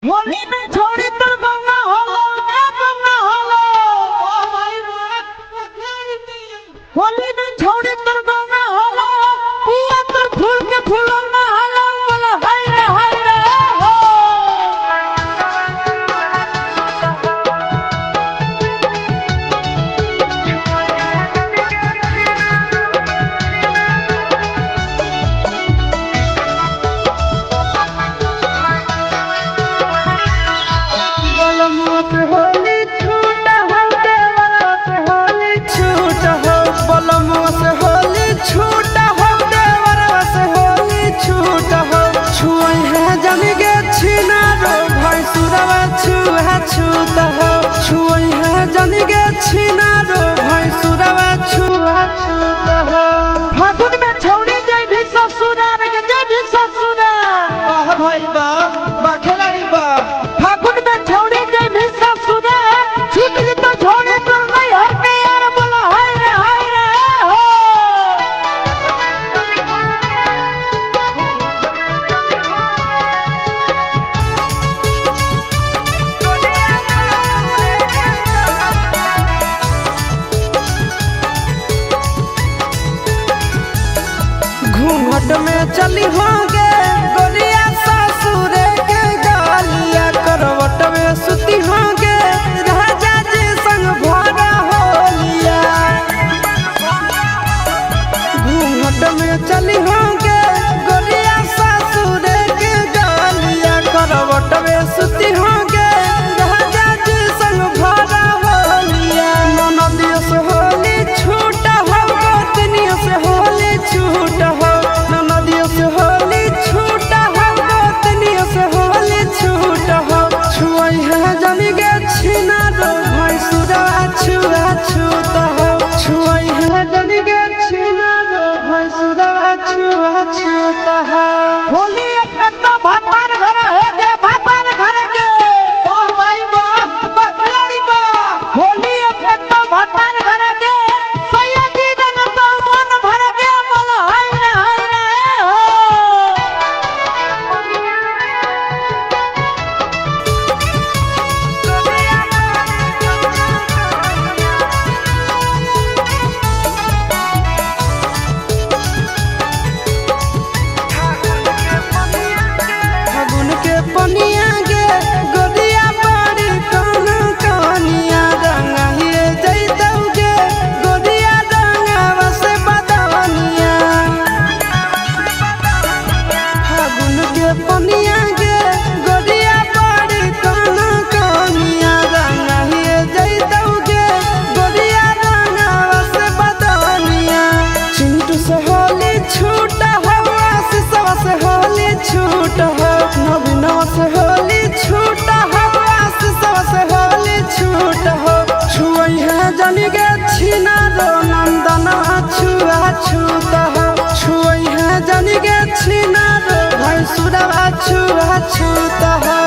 होली में छोड़ी तो गंगा होलो गंगा होलो होली में छोड़ी तो गंगा होलो पिया तो फूल के फूलों में हलो बोलो हाय रे हो छूता हो छुई है जन गे छीना रो भाई सुरवा छुआ छूता हो फागुन में छोड़ी जाई भी ससुराल के जाई भी ससुराल वाह भाई वाह बाखलारी वाह फागुन में छोड़ी जाई भी ससुराल छूट गई तो छोड़े तो नहीं हटे यार बोलो हाय रे हो घूंघट में चली होंगे गोरिया ससुर के गालिया करवट में सुती होंगे राजा जी संग भरा होलिया घूंघट में चली होंगे गोरिया ससुर के गालिया करवट में सुती होंगे राजा जी संग भरा होलिया ननदियों से होली छूटा हो गोतनियों से होली छूटा हो छूता हो छुई है जन गे छीना रो भाई सुरवा छूता हो होली अपने तो भगवान घर है के भगवान घर के ओ भाई बाप बकलाड़ी बा होली अपने तो भगवान घर के सैयदी जन तो मन भर के बोलो हाय रे हो फागुन के पनिया गे गोदिया बड़ी काना कानिया रंगा हिए जैतौ गे गोदिया रंगावा से बदनिया फागुन के पनिया गे गोदिया बड़ी काना कानिया रंगा हिए जैतौ गे गोदिया रंगावा से बदनिया चिंटू से होली छूटा हो आशीषवा से होली छूटा हो नवीनवा से होली छूटा हो आशीषवा से होली छूटा हो छुई है जन गे छीना रो नंदनवा छुआ छूता हो छुई है जन गे छीना रो भाई सुरवा छुआ छूता हो।